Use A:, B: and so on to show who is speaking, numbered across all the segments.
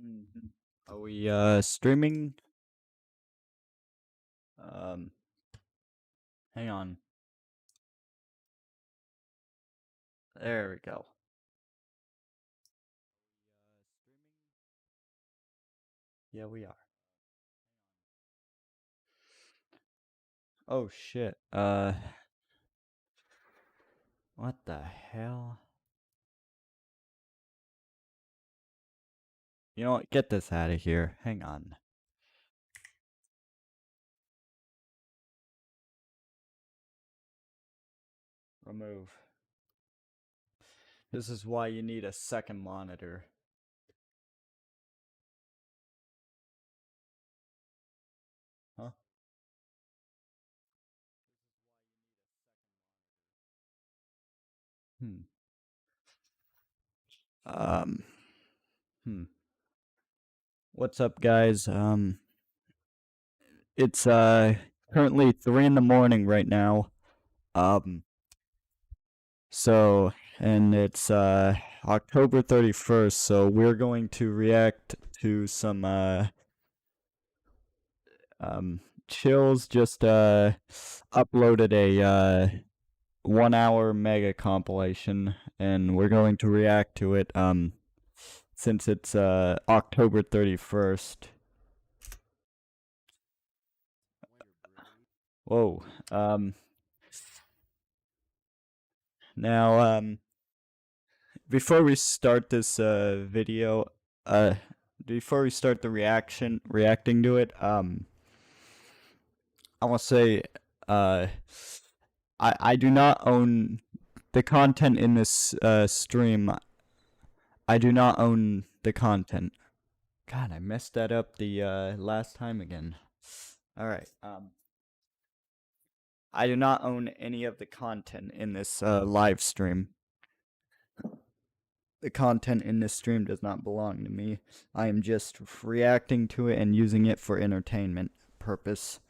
A: Mhm. Are we streaming? Um, Hang on. There we go. Yeah, we are. Oh shit. What the hell? You know what? Get this out of here. Hang on. Remove. This is why you need a second monitor. Huh? Hmm. Um. Hmm. What's up, guys? It's currently 3 in the morning right now. Um. So, and it's October 31st, so we're going to react to some Chills just uploaded a 1 hour mega compilation, and we're going to react to it since it's October 31st. Whoa. Now before we start this video, uh before we start the reacting to it, I want to say I do not own the content in this stream. I do not own the content. God, I messed that up the last time again. All right. I do not own any of the content in this live stream. The content in this stream does not belong to me. I am just reacting to it and using it for entertainment purpose.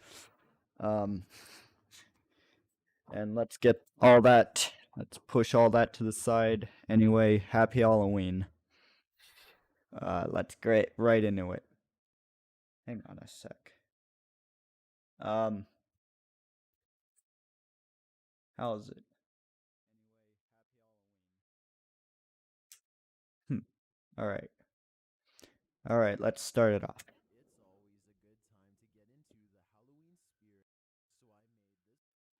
A: And let's get all that. Let's push all that to the side. Anyway, happy Halloween. Let's get right into it. Hang on a sec. How is it? All right. All right, let's start it off.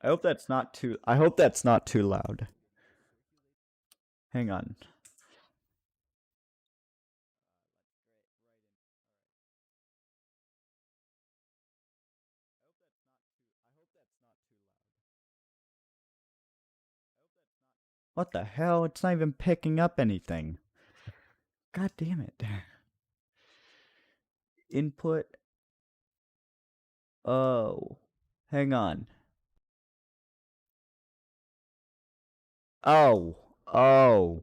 A: I hope that's not too loud. Hang on. What the hell? It's not even picking up anything. God damn it. Input. Oh. Hang on. Oh. Oh.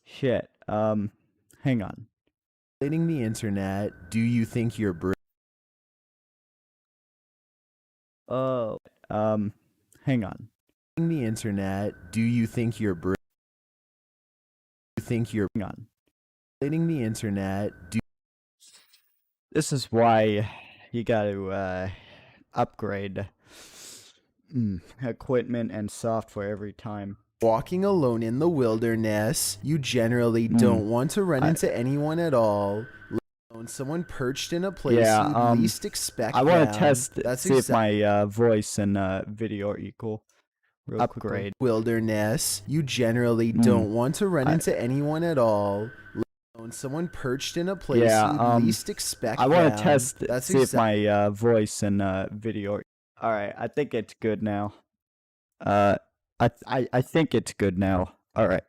A: Shit. Hang on.
B: Manipulating the internet, do you think you're
A: Oh. Hang on.
B: the internet, do you think you're
A: Hang on.
B: manipulating the internet,
A: This is why you gotta upgrade equipment and software every time.
B: walking alone in the wilderness, you generally don't want to run into anyone at all, let alone someone perched in a place
A: Yeah,
B: you'd least expect
A: I want
B: them.
A: to test
B: That's
A: see if my voice and video are equal.
B: Real
A: Upgrade.
B: Wilderness, you generally don't want to run into anyone at all, let alone someone perched in a place you'd least expect
A: I want
B: them.
A: to test
B: That's
A: see if my voice and video. All right, I think it's good now. I think it's good now. All right,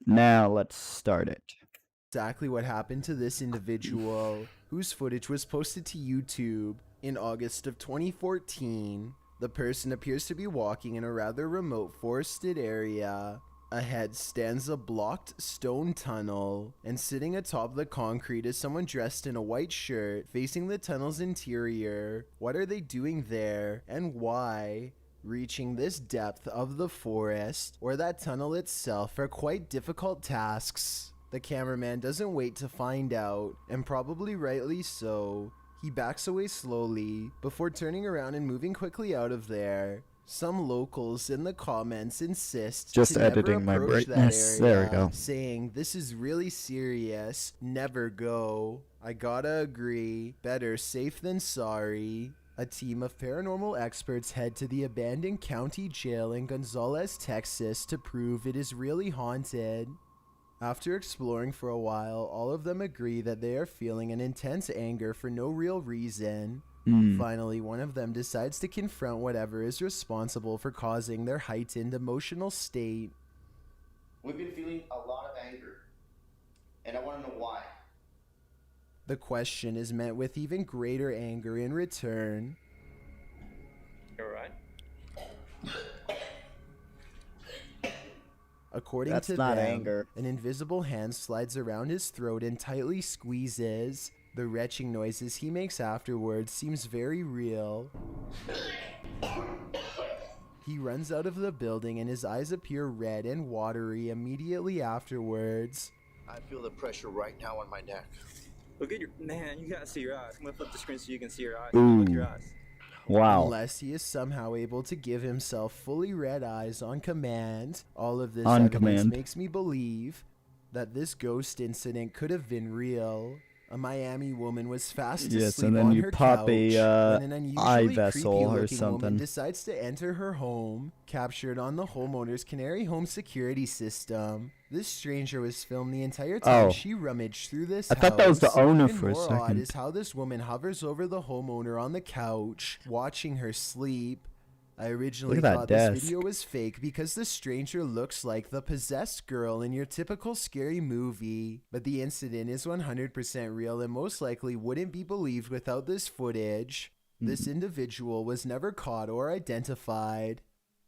A: now let's start it.
B: Exactly what happened to this individual, whose footage was posted to YouTube in August of 2014. The person appears to be walking in a rather remote forested area. Ahead stands a blocked stone tunnel, and sitting atop the concrete is someone dressed in a white shirt facing the tunnel's interior. What are they doing there, and why? Reaching this depth of the forest or that tunnel itself are quite difficult tasks. The cameraman doesn't wait to find out, and probably rightly so. He backs away slowly before turning around and moving quickly out of there. Some locals in the comments insist
A: Just
B: to never
A: editing my
B: approach that
A: brightness.
B: area,
A: There we go.
B: saying this is really serious, never go. I gotta agree, better safe than sorry. A team of paranormal experts head to the abandoned county jail in Gonzales, Texas to prove it is really haunted. After exploring for a while, all of them agree that they are feeling an intense anger for no real reason. Finally, one of them decides to confront whatever is responsible for causing their heightened emotional state.
C: We've been feeling a lot of anger, and I want to know why.
B: The question is met with even greater anger in return.
D: You alright?
B: According
A: That's
B: to
A: not
B: them,
A: anger.
B: an invisible hand slides around his throat and tightly squeezes. The retching noises he makes afterwards seems very real. He runs out of the building and his eyes appear red and watery immediately afterwards.
C: I feel the pressure right now on my neck.
D: Look at your man. You gotta see your eyes. I'm gonna flip the screen so you can see your eyes.
A: Ooh.
D: Look at your eyes.
A: Wow.
B: Unless he is somehow able to give himself fully red eyes on command. All of this
A: On
B: evidence
A: command.
B: makes me believe that this ghost incident could have been real. A Miami woman was fast
A: Yes,
B: asleep
A: and then
B: on
A: you
B: her
A: pop
B: couch
A: a,
B: when an
A: eye
B: unusually
A: vessel or
B: creepy-looking
A: something.
B: woman decides to enter her home, captured on the homeowner's Canary Home security system. This stranger was filmed the entire time
A: Oh.
B: she rummaged through this
A: I
B: house.
A: thought that was the owner
B: Even
A: for a
B: more odd
A: second.
B: is how this woman hovers over the homeowner on the couch, watching her sleep. I originally
A: Look at that
B: thought
A: desk.
B: this video was fake because the stranger looks like the possessed girl in your typical scary movie, but the incident is 100% real and most likely wouldn't be believed without this footage. This individual was never caught or identified.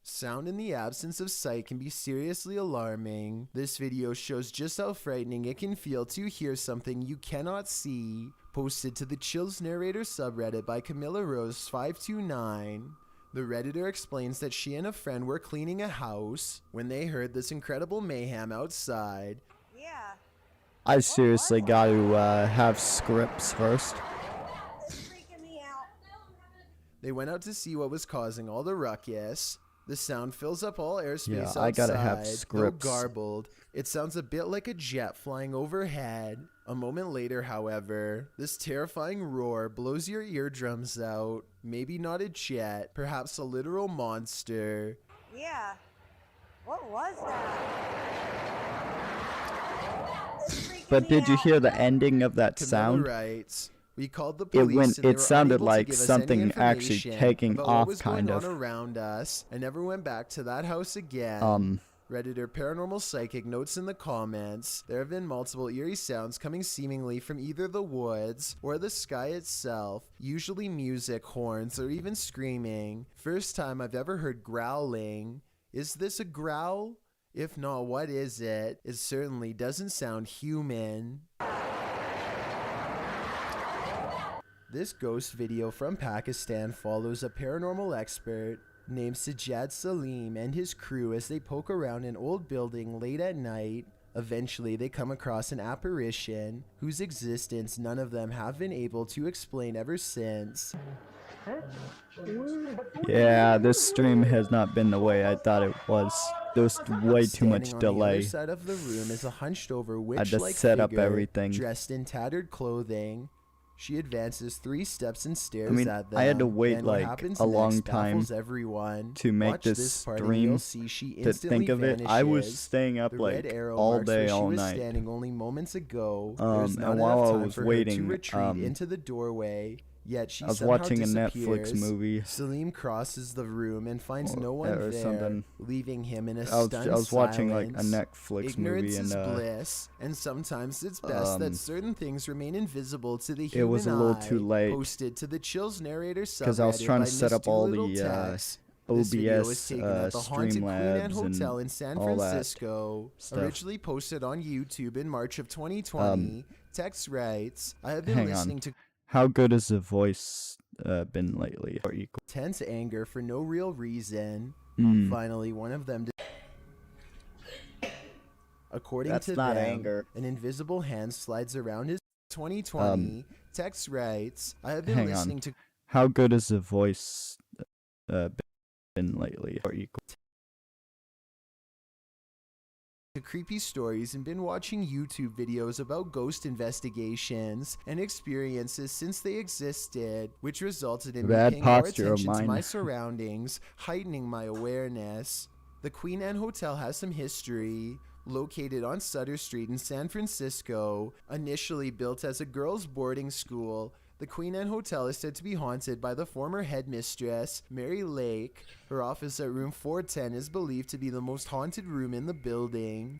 B: Sound in the absence of sight can be seriously alarming. This video shows just how frightening it can feel to hear something you cannot see. Posted to the Chills Narrator subreddit by Camilla Rose 529. The Redditor explains that she and a friend were cleaning a house when they heard this incredible mayhem outside.
E: Yeah,
A: I seriously got to have scripts first.
E: it's freaking me out.
B: They went out to see what was causing all the ruckus. The sound fills up all airspace
A: Yeah,
B: outside.
A: I gotta have
B: Though
A: scripts.
B: garbled, it sounds a bit like a jet flying overhead. A moment later, however, this terrifying roar blows your eardrums out. Maybe not a jet, perhaps a literal monster.
E: Yeah, what was that? It's freaking
A: But
E: me
A: did you
E: out.
A: hear the ending of that
B: Camilla
A: sound?
B: writes, we called the
A: It
B: police
A: went-
B: and they
A: it
B: were
A: sounded
B: unable to
A: like
B: give us any
A: something actually
B: information
A: taking
B: about
A: off,
B: what was
A: kind
B: going
A: of.
B: on around us. I never went back to that house again. Redditor Paranormal Psychic notes in the comments, there have been multiple eerie sounds coming seemingly from either the woods or the sky itself, usually music, horns, or even screaming. First time I've ever heard growling. Is this a growl? If not, what is it? It certainly doesn't sound human. This ghost video from Pakistan follows a paranormal expert named Sajjad Salim and his crew as they poke around an old building late at night. Eventually, they come across an apparition whose existence none of them have been able to explain ever since.
A: Yeah, this stream has not been the way I thought it was. There was way too much
B: Standing on the other
A: delay.
B: side of the room is a hunched-over
A: had to
B: witch-like
A: set up
B: figure
A: everything.
B: dressed in tattered clothing. She advances 3 steps and stares
A: I mean,
B: at them.
A: I had to wait,
B: Then what
A: like,
B: happens
A: a
B: next
A: long time
B: baffles everyone.
A: to make
B: Watch
A: this
B: part and
A: stream
B: you'll see she
A: To
B: instantly
A: think of it, I was
B: vanishes.
A: staying up
B: The
A: like
B: red arrow
A: all
B: marks
A: day,
B: where she
A: all
B: was
A: night.
B: standing only moments ago.
A: And
B: There's not
A: while
B: enough
A: I
B: time
A: was
B: for her
A: waiting,
B: to retreat into the doorway. Yet she
A: I was
B: somehow
A: watching a Netflix
B: disappears.
A: movie.
B: Salim crosses the room and finds
A: Or-
B: no one
A: or
B: there,
A: something.
B: leaving him in a
A: I
B: stunned
A: was watching like a
B: silence.
A: Netflix
B: Ignorance
A: movie
B: is
A: and
B: bliss, and sometimes it's best that certain things remain invisible to the
A: it
B: human
A: was a little
B: eye.
A: too late.
B: Posted to the Chills Narrator subreddit
A: 'Cause I was trying
B: by
A: to set
B: Miss
A: up all
B: Doolittle
A: the,
B: Text. This video was
A: OBS
B: taken at the Haunted Queen Anne
A: Streamlabs
B: Hotel
A: and
B: in San
A: all that
B: Francisco.
A: stuff.
B: Originally posted on YouTube in March of 2020. Text writes, I have been
A: hang on.
B: listening to
A: How good has the voice been lately? Or equal.
B: tense anger for no real reason.
A: Mm.
B: Finally, one of them According
A: That's
B: to
A: not
B: them,
A: anger.
B: an invisible hand slides around his 2020. Text writes, I have been
A: Hang on.
B: listening to
A: How good has the voice been lately? Or equal?
B: creepy stories and been watching YouTube videos about ghost investigations and experiences since they existed, which resulted in me
A: Bad
B: paying more
A: posture of
B: attention to
A: mine.
B: my surroundings, heightening my awareness. The Queen Anne Hotel has some history. Located on Sutter Street in San Francisco, initially built as a girls' boarding school, the Queen Anne Hotel is said to be haunted by the former headmistress, Mary Lake. Her office at room 410 is believed to be the most haunted room in the building.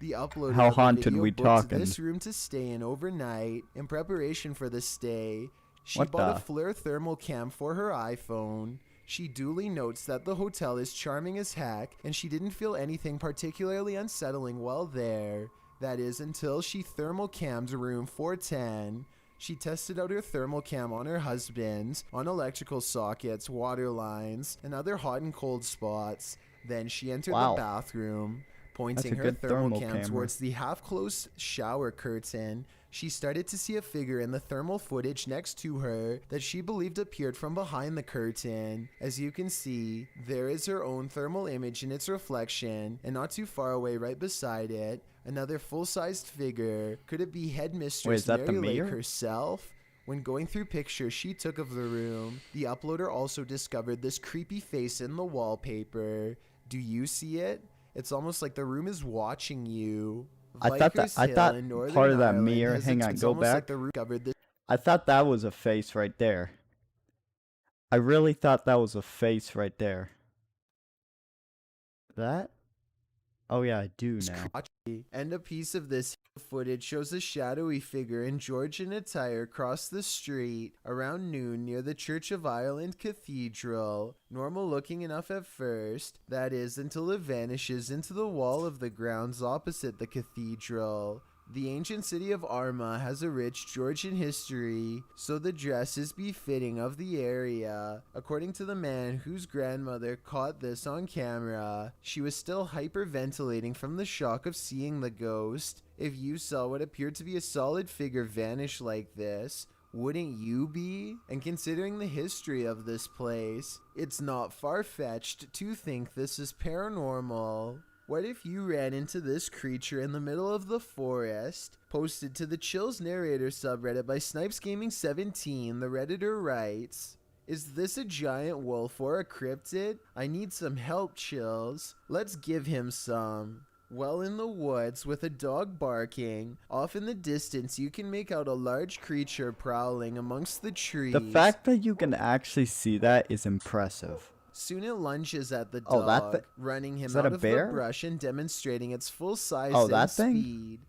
B: The uploader
A: How
B: of the
A: haunted
B: video
A: we
B: booked
A: talking?
B: this room to stay in overnight. In preparation for the stay, she
A: What
B: bought a
A: the?
B: FLIR thermal cam for her iPhone. She duly notes that the hotel is charming as heck, and she didn't feel anything particularly unsettling while there. That is, until she thermal cammed room 410. She tested out her thermal cam on her husband, on electrical sockets, water lines, and other hot and cold spots. Then she entered
A: Wow.
B: the bathroom. Pointing
A: That's a
B: her
A: good
B: thermal
A: thermal
B: cam
A: camera.
B: towards the half-closed shower curtain, she started to see a figure in the thermal footage next to her that she believed appeared from behind the curtain. As you can see, there is her own thermal image in its reflection, and not too far away right beside it, another full-sized figure. Could it be
A: Wait,
B: headmistress
A: is that the
B: Mary Lake
A: mirror?
B: herself? When going through pictures she took of the room, the uploader also discovered this creepy face in the wallpaper. Do you see it? It's almost like the room is watching you.
A: I thought
B: Vickers
A: part
B: Hill in
A: of
B: Northern
A: that
B: Ireland
A: mirror.
B: has
A: Hang on,
B: it's
A: go
B: almost like
A: back.
B: the room discovered this.
A: I thought that was a face right there. I really thought that was a face right there. That? Oh yeah, I do now.
B: Crotchety. And a piece of this footage shows a shadowy figure in Georgian attire cross the street around noon near the Church of Ireland Cathedral. Normal looking enough at first, that is, until it vanishes into the wall of the grounds opposite the cathedral. The ancient city of Armagh has a rich Georgian history, so the dress is befitting of the area. According to the man whose grandmother caught this on camera, she was still hyperventilating from the shock of seeing the ghost. If you saw what appeared to be a solid figure vanish like this, wouldn't you be? And considering the history of this place, it's not far-fetched to think this is paranormal. What if you ran into this creature in the middle of the forest? Posted to the Chills Narrator subreddit by Snipes Gaming 17, the Redditor writes, is this a giant wolf or a cryptid? I need some help, Chills. Let's give him some. Well in the woods with a dog barking, off in the distance you can make out a large creature prowling amongst the trees.
A: The fact that you can actually see that is impressive.
B: Soon it lunges at the
A: Oh,
B: dog, running him
A: is that
B: out
A: a
B: of
A: bear?
B: the brush and demonstrating its full size
A: Oh,
B: and
A: that thing?
B: speed.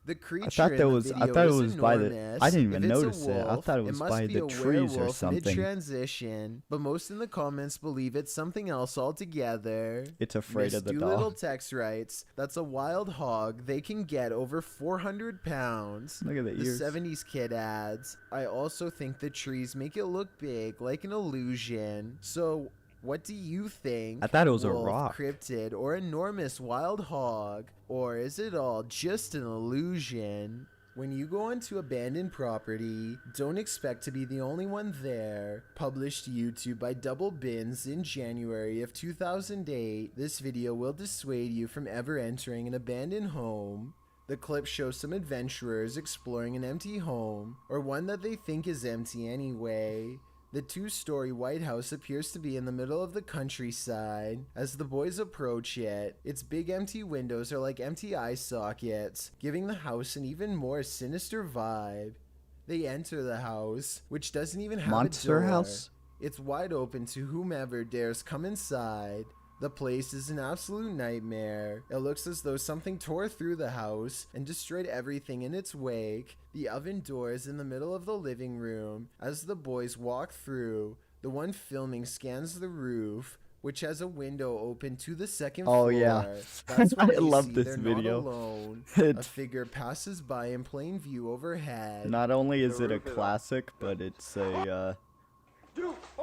B: The creature
A: I thought
B: in
A: there
B: the
A: was. I
B: video
A: thought it
B: is
A: was by the.
B: enormous.
A: I didn't
B: If
A: even
B: it's a
A: notice it. I
B: wolf,
A: thought it was
B: must
A: by
B: be
A: the
B: a
A: trees or
B: werewolf
A: something.
B: mid-transition, but most in the comments believe it's something else altogether.
A: It's afraid
B: Miss
A: of the
B: Doolittle
A: dog.
B: text writes, that's a wild hog. They can get over 400 pounds.
A: Look at the ears.
B: 70s kid adds, I also think the trees make it look big, like an illusion. So, what do you think?
A: I thought it was a
B: Wolf,
A: rock.
B: cryptid, or enormous wild hog? Or is it all just an illusion? When you go onto abandoned property, don't expect to be the only one there. Published to YouTube by Double Bins in January of 2008, this video will dissuade you from ever entering an abandoned home. The clip shows some adventurers exploring an empty home, or one that they think is empty anyway. The two-story White House appears to be in the middle of the countryside. As the boys approach it, its big empty windows are like empty eye sockets, giving the house an even more sinister vibe. They enter the house, which doesn't even have
A: Monster
B: a door.
A: house?
B: It's wide open to whomever dares come inside. The place is an absolute nightmare. It looks as though something tore through the house and destroyed everything in its wake. The oven door is in the middle of the living room. As the boys walk through, the one filming scans the roof, which has a window open to the second floor.
A: Oh, yeah.
B: That's when
A: I
B: they
A: love
B: see
A: this
B: they're
A: video.
B: not alone.
A: It-
B: A figure passes by in plain view overhead.
A: Not only is it a classic, but it's a.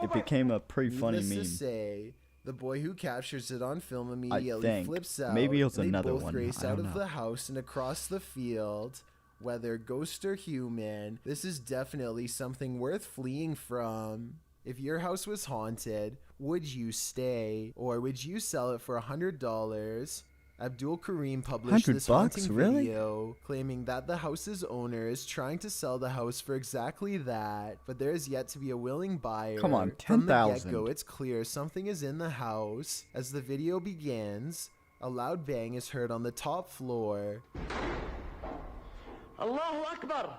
A: It became a pretty funny
B: Needless to
A: meme.
B: say, The boy who captures it on film immediately
A: think.
B: flips out.
A: Maybe it was
B: They
A: another
B: both
A: one.
B: race
A: I
B: out
A: don't
B: of
A: know.
B: the house and across the field. Whether ghost or human, this is definitely something worth fleeing from. If your house was haunted, would you stay or would you sell it for $100? Abdul Karim published this
A: $100?
B: haunting
A: Really?
B: video claiming that the house's owner is trying to sell the house for exactly that, but there is yet to be a willing buyer.
A: Come on,
B: From the
A: 10,000.
B: get-go, it's clear something is in the house. As the video begins, a loud bang is heard on the top floor.
F: Allahu Akbar.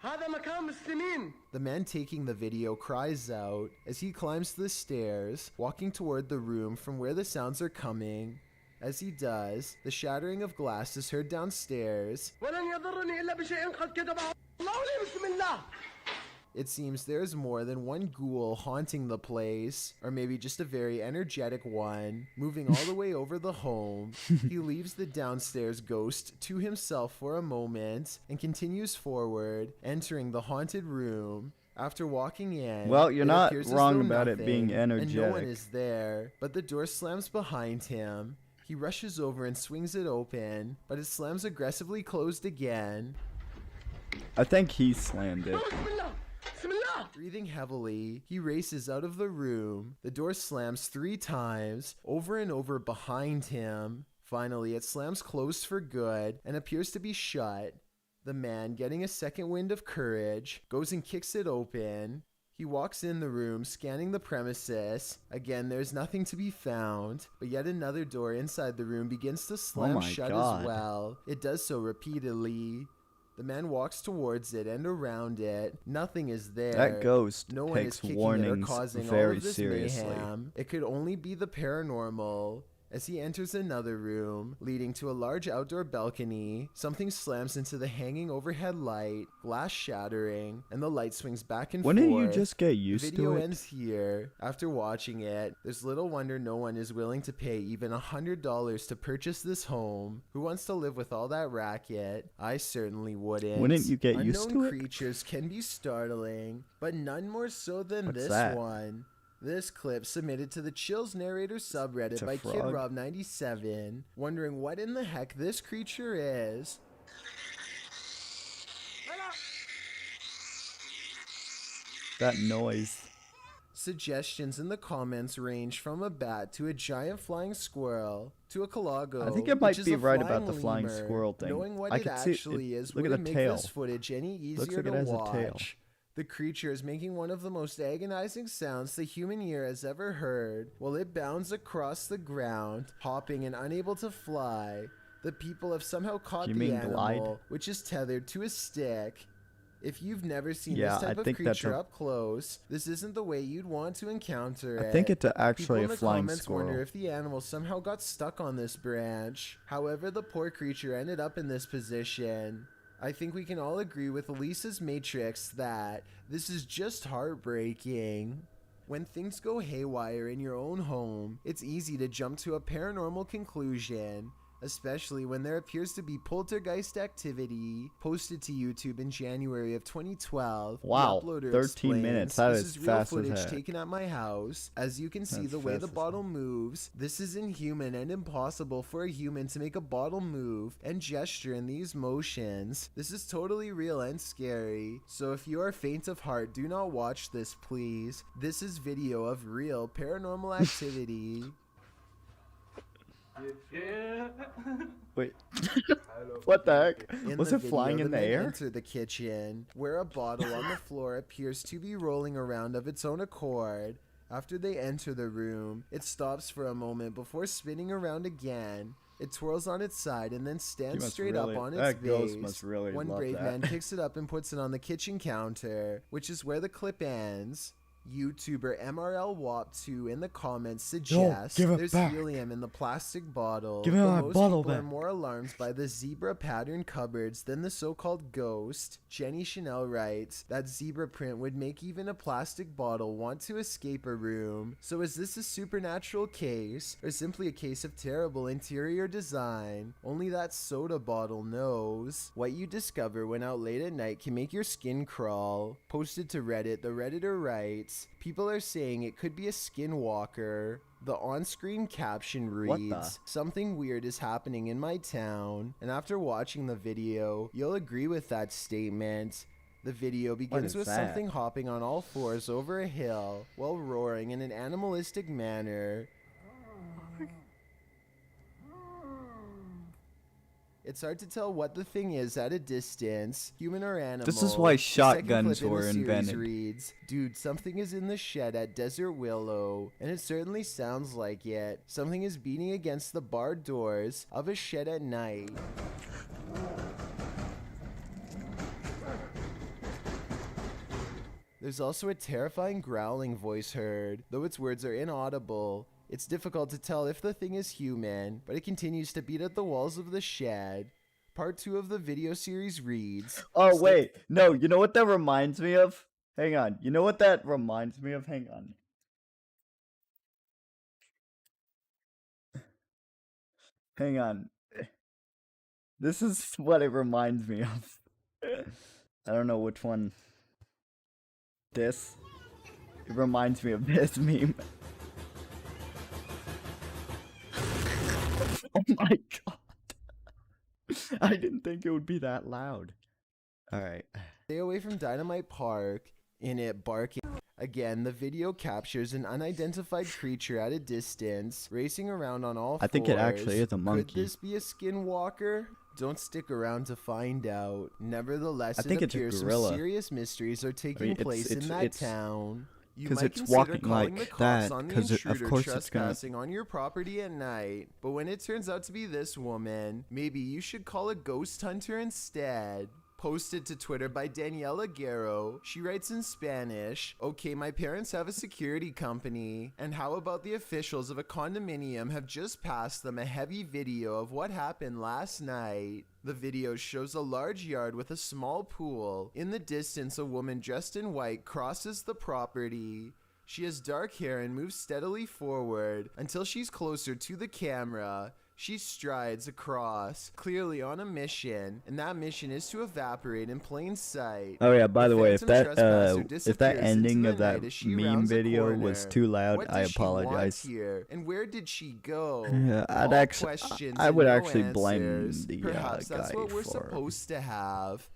F: هذا مكان مسلمين.
B: The man taking the video cries out as he climbs the stairs, walking toward the room from where the sounds are coming. As he does, the shattering of glass is heard downstairs.
F: ولن يضرني إلا بشيء قد كتبه الله لي بسم الله.
B: It seems there's more than one ghoul haunting the place, or maybe just a very energetic one, moving all the way over the home. He leaves the downstairs ghost to himself for a moment and continues forward, entering the haunted room. After walking in,
A: Well, you're
B: it
A: not
B: appears as
A: wrong
B: though
A: about it being
B: nothing, and no one
A: energetic.
B: is there, but the door slams behind him. He rushes over and swings it open, but it slams aggressively closed again.
A: I think he slammed it.
F: بسم الله. بسم الله.
B: Breathing heavily, he races out of the room. The door slams 3 times, over and over behind him. Finally, it slams closed for good and appears to be shut. The man, getting a second wind of courage, goes and kicks it open. He walks in the room, scanning the premises. Again, there's nothing to be found, but yet another door inside the room begins to slam
A: my
B: shut
A: God.
B: as well. It does so repeatedly. The man walks towards it and around it. Nothing is there.
A: That ghost
B: No one is
A: takes
B: kicking it or
A: warnings
B: causing all
A: very
B: of this
A: seriously.
B: mayhem. It could only be the paranormal. As he enters another room, leading to a large outdoor balcony, something slams into the hanging overhead light, glass shattering, and the light swings back and
A: Wouldn't
B: forth.
A: you just get
B: The
A: used
B: video
A: to it?
B: ends here. After watching it, there's little wonder no one is willing to pay even $100 to purchase this home. Who wants to live with all that racket? I certainly wouldn't.
A: Wouldn't you get used
B: Unknown
A: to it?
B: creatures can be startling, but none more so than
A: What's
B: this
A: that?
B: one. This clip submitted to the Chills Narrator subreddit
A: It's a
B: by
A: frog.
B: KidRob97, wondering what in the heck this creature is.
A: That noise.
B: Suggestions in the comments range from a bat to a giant flying squirrel to a calago.
A: I think it might
B: which is
A: be
B: a
A: right about the flying
B: lemur.
A: squirrel thing.
B: Knowing what
A: I
B: it
A: could see
B: actually
A: it-
B: is
A: look at
B: wouldn't
A: the
B: make
A: tail.
B: this footage any easier
A: Looks like
B: to
A: it has a
B: watch.
A: tail.
B: The creature is making one of the most agonizing sounds the human ear has ever heard while it bounds across the ground, hopping and unable to fly. The people have somehow caught
A: You
B: the
A: mean
B: animal,
A: glide?
B: which is tethered to a stick. If you've never seen
A: Yeah,
B: this type
A: I
B: of
A: think that's
B: creature
A: a-
B: up close, this isn't the way you'd want to encounter it.
A: I think it's actually
B: People in
A: a
B: the
A: flying
B: comments wonder
A: squirrel.
B: if the animal somehow got stuck on this branch. However, the poor creature ended up in this position. I think we can all agree with Lisa's Matrix that this is just heartbreaking. When things go haywire in your own home, it's easy to jump to a paranormal conclusion, especially when there appears to be poltergeist activity. Posted to YouTube in January of 2012. the
A: Wow,
B: uploader
A: 13
B: explains,
A: minutes. That
B: this
A: is
B: real
A: fast as
B: footage
A: heck.
B: taken at my house. As you can see,
A: That's
B: the way
A: fast
B: the
A: as
B: bottle moves, this is inhuman and impossible for a human to make a bottle move and gesture in these motions. This is totally real and scary. So if you are faint of heart, do not watch this, please. This is video of real paranormal activity.
A: Wait. What the heck?
B: In
A: Was
B: the
A: it flying
B: video,
A: in the
B: men
A: air?
B: enter the kitchen, where a bottle on the floor appears to be rolling around of its own accord. After they enter the room, it stops for a moment before spinning around again. It twirls on its side and then stands
A: must
B: straight
A: really-
B: up on its
A: that ghost
B: base.
A: must really
B: One
A: love
B: brave
A: that.
B: man picks it up and puts it on the kitchen counter, which is where the clip ends. YouTuber MRLWAP2 in the comments suggests
A: give it
B: there's
A: back.
B: helium in the plastic bottle.
A: Give me
B: but
A: my
B: most
A: bottle
B: people are
A: back.
B: more alarmed by the zebra pattern cupboards than the so-called ghost. Jenny Chanel writes that zebra print would make even a plastic bottle want to escape a room. So is this a supernatural case or simply a case of terrible interior design? Only that soda bottle knows. What you discover when out late at night can make your skin crawl. Posted to Reddit, the Redditor writes, people are saying it could be a skinwalker. The on-screen caption
A: What the?
B: reads, "Something weird is happening in my town." And after watching the video, you'll agree with that statement. The video begins
A: is
B: with
A: that?
B: something hopping on all fours over a hill while roaring in an animalistic manner. It's hard to tell what the thing is at a distance, human or animal.
A: This is why
B: The second
A: shotguns
B: clip in the
A: were
B: series
A: invented.
B: reads, "Dude, something is in the shed at Desert Willow," and it certainly sounds like it. Something is beating against the barred doors of a shed at night. There's also a terrifying growling voice heard, though its words are inaudible. It's difficult to tell if the thing is human, but it continues to beat at the walls of the shed. Part 2 of the video series reads...
A: Oh, wait. No, you know what that reminds me of? Hang on. You know what that reminds me of? Hang on. Hang on. This is what it reminds me of. I don't know which one. This? It reminds me of this meme. Oh my god. I didn't think it would be that loud. Alright.
B: Stay away from Dynamite Park, in it barking. Again, the video captures an unidentified creature at a distance, racing around on all fours.
A: I think it actually is a monkey.
B: Could this be a skinwalker? Don't stick around to find out. Nevertheless,
A: I think
B: it
A: it's a
B: appears some
A: gorilla.
B: serious mysteries are taking place in that town. You
A: 'cause
B: might
A: it's
B: consider
A: walking
B: calling
A: like
B: the cops
A: that,
B: on the
A: 'cause of
B: intruder
A: course it's gonna-
B: trespassing on your property at night. But when it turns out to be this woman, maybe you should call a ghost hunter instead. Posted to Twitter by Daniela Guerrero. She writes in Spanish, "Okay, my parents have a security company, and how about the officials of a condominium have just passed them a heavy video of what happened last night." The video shows a large yard with a small pool. In the distance, a woman dressed in white crosses the property. She has dark hair and moves steadily forward until she's closer to the camera. She strides across, clearly on a mission, and that mission is to evaporate in plain sight.
A: Oh yeah, by the way, if
B: phantom trespasser
A: that
B: disappears
A: ending
B: into
A: of
B: the
A: that
B: night as she
A: meme
B: rounds a
A: video was
B: corner.
A: too loud,
B: What
A: I
B: does she want
A: apologize.
B: here, and where did she go?
A: Yeah,
B: All
A: I
B: questions
A: would
B: and no
A: actually blame
B: answers.
A: the
B: Perhaps that's
A: guy
B: what we're
A: for
B: supposed to have.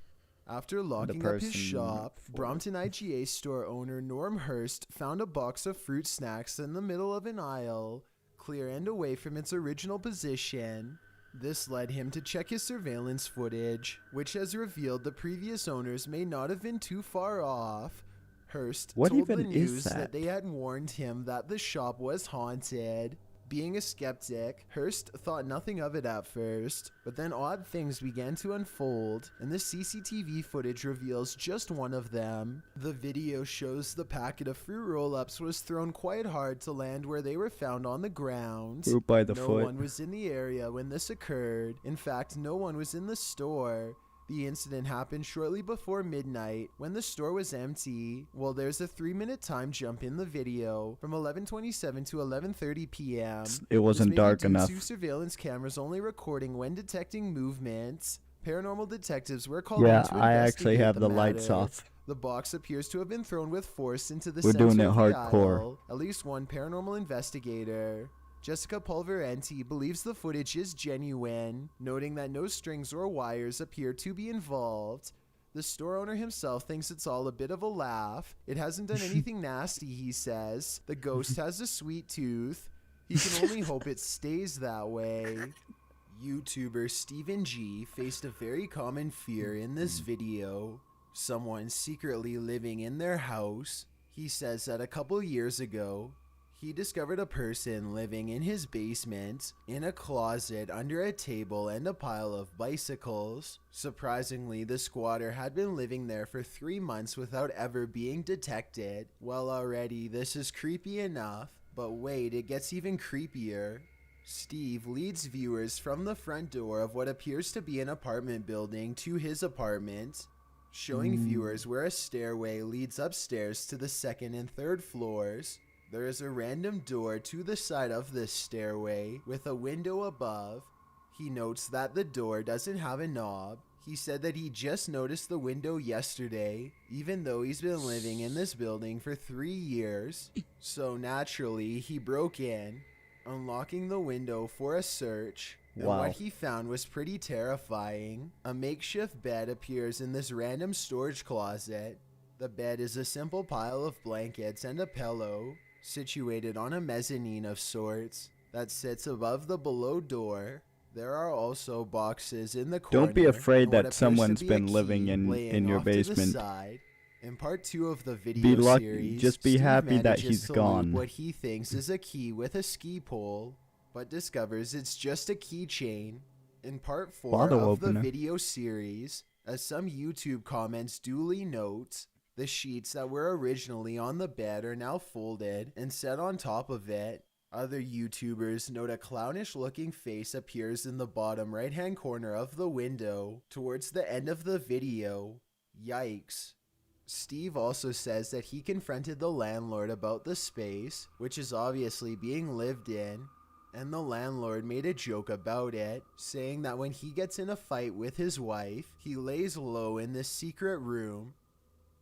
B: After locking up his
A: person
B: shop,
A: for-
B: Brompton IGA store owner Norm Hurst found a box of fruit snacks in the middle of an aisle, clear and away from its original position. This led him to check his surveillance footage, which has revealed the previous owners may not have been too far off. Hurst
A: What
B: told the
A: even is
B: news that they had warned him that the shop was haunted. Being a skeptic, Hurst thought nothing of it at first, but then odd things began to unfold, and the CCTV footage reveals just one of them. The video shows the packet of fruit roll-ups was thrown quite hard to land where they were found on the ground.
A: Fruit by the
B: No
A: foot.
B: one was in the area when this occurred. In fact, no one was in the store. The incident happened shortly before midnight when the store was empty. Well, there's a 3-minute time jump in the video from 11:27 to 11:30 p.m.
A: It wasn't
B: This may be
A: dark
B: due
A: enough.
B: to surveillance cameras only recording when detecting movements. Paranormal detectives were called
A: Yeah,
B: in to
A: I actually
B: investigate
A: have the lights
B: matter.
A: off.
B: The box appears to have been thrown with force into the
A: We're
B: center
A: doing it
B: of the
A: hardcore.
B: aisle. At least one paranormal investigator, Jessica Pulverenti, believes the footage is genuine, noting that no strings or wires appear to be involved. The store owner himself thinks it's all a bit of a laugh. It hasn't done anything nasty, he says. The ghost has a sweet tooth. He can only hope it stays that way. YouTuber Stephen G faced a very common fear in this video. Someone secretly living in their house. He says that a couple years ago, he discovered a person living in his basement, in a closet, under a table and a pile of bicycles. Surprisingly, the squatter had been living there for 3 months without ever being detected. Well, already, this is creepy enough, but wait, it gets even creepier. Steve leads viewers from the front door of what appears to be an apartment building to his apartment, showing viewers where a stairway leads upstairs to the second and third floors. There is a random door to the side of this stairway with a window above. He notes that the door doesn't have a knob. He said that he just noticed the window yesterday, even though he's been living in this building for 3 years. So naturally, he broke in, unlocking the window for a search. And
A: Wow.
B: what he found was pretty terrifying. A makeshift bed appears in this random storage closet. The bed is a simple pile of blankets and a pillow, situated on a mezzanine of sorts that sits above the below door. There are also boxes in the corner.
A: Don't be afraid
B: and what
A: that
B: appears to
A: someone's
B: be a
A: been
B: key
A: living in
B: laying
A: your
B: off to the
A: basement.
B: side. In part 2 of the video
A: Be lucky,
B: series,
A: just be
B: Steve
A: happy that
B: manages
A: he's
B: to
A: gone.
B: loop what he thinks is a key with a ski pole, but discovers it's just a keychain. In part 4
A: Bottle
B: of the
A: opener.
B: video series, as some YouTube comments duly note, the sheets that were originally on the bed are now folded and set on top of it. Other YouTubers note a clownish looking face appears in the bottom right hand corner of the window towards the end of the video. Yikes. Steve also says that he confronted the landlord about the space, which is obviously being lived in, and the landlord made a joke about it, saying that when he gets in a fight with his wife, he lays low in this secret room.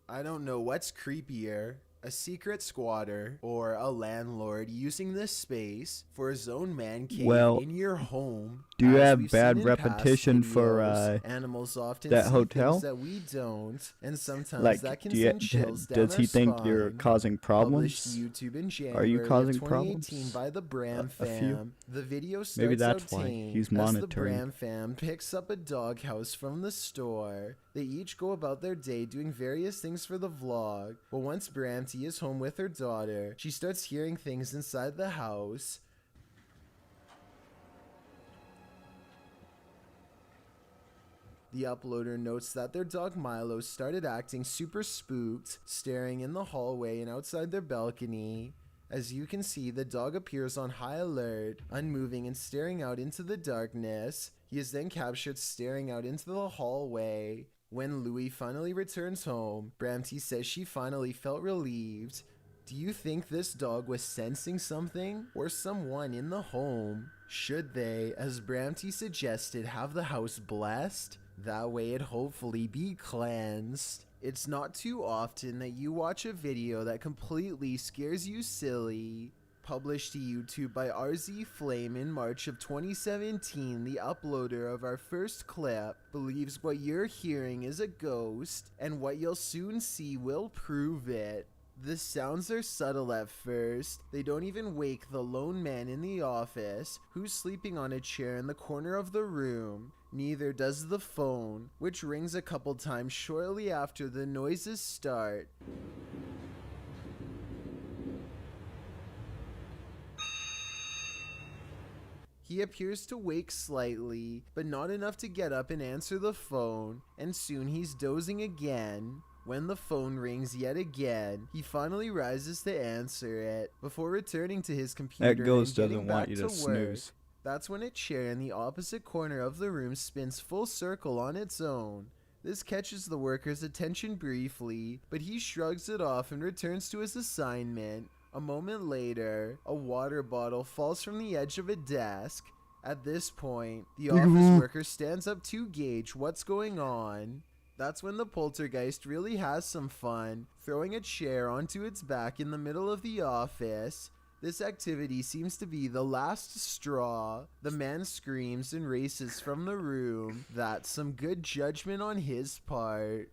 B: I don't know what's creepier, a secret squatter or a landlord using this space for his own man cave
A: Well,
B: in your home.
A: do you
B: As
A: have
B: we've
A: bad
B: seen in past
A: repetition for,
B: videos, animals often
A: that
B: see
A: hotel?
B: things that we don't, and sometimes
A: Like,
B: that can
A: do you,
B: send chills down
A: does
B: our
A: he think you're
B: spine.
A: causing
B: Published
A: problems?
B: to YouTube in
A: Are
B: January
A: you causing
B: of 2018
A: problems?
B: by the Bram
A: A few?
B: fam. The video starts
A: Maybe that's
B: out
A: why
B: tame
A: he's
B: as the
A: monitoring.
B: Bram fam picks up a doghouse from the store. They each go about their day doing various things for the vlog, but once Bramty is home with her daughter, she starts hearing things inside the house. The uploader notes that their dog Milo started acting super spooked, staring in the hallway and outside their balcony. As you can see, the dog appears on high alert, unmoving and staring out into the darkness. He is then captured staring out into the hallway. When Louie finally returns home, Bramty says she finally felt relieved. Do you think this dog was sensing something or someone in the home? Should they, as Bramty suggested, have the house blessed? That way it'd hopefully be cleansed. It's not too often that you watch a video that completely scares you silly. Published to YouTube by RZ Flame in March of 2017, the uploader of our first clip believes what you're hearing is a ghost, and what you'll soon see will prove it. The sounds are subtle at first. They don't even wake the lone man in the office, who's sleeping on a chair in the corner of the room. Neither does the phone, which rings a couple times shortly after the noises start. He appears to wake slightly, but not enough to get up and answer the phone, and soon he's dozing again. When the phone rings yet again, he finally rises to answer it, before returning to his computer
A: That ghost
B: and getting
A: doesn't want
B: back
A: you to
B: work.
A: snooze.
B: That's when a chair in the opposite corner of the room spins full circle on its own. This catches the worker's attention briefly, but he shrugs it off and returns to his assignment. A moment later, a water bottle falls from the edge of a desk. At this point, the office worker stands up to gauge what's going on. That's when the poltergeist really has some fun, throwing a chair onto its back in the middle of the office. This activity seems to be the last straw. The man screams and races from the room. That's some good judgment on his part.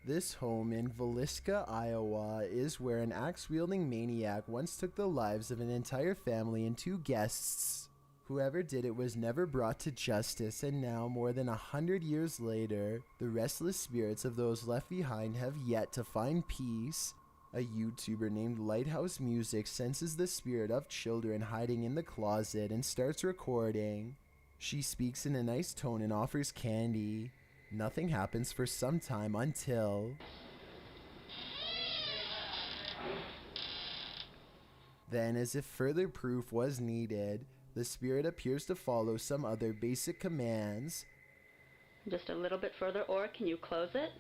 B: This home in Villisca, Iowa is where an axe-wielding maniac once took the lives of an entire family and 2 guests. Whoever did it was never brought to justice, and now, more than 100 years later, the restless spirits of those left behind have yet to find peace. A YouTuber named Lighthouse Music senses the spirit of children hiding in the closet and starts recording. She speaks in a nice tone and offers candy. Nothing happens for some time until... Then, as if further proof was needed, the spirit appears to follow some other basic commands.
G: Just a little bit further, or can you close it?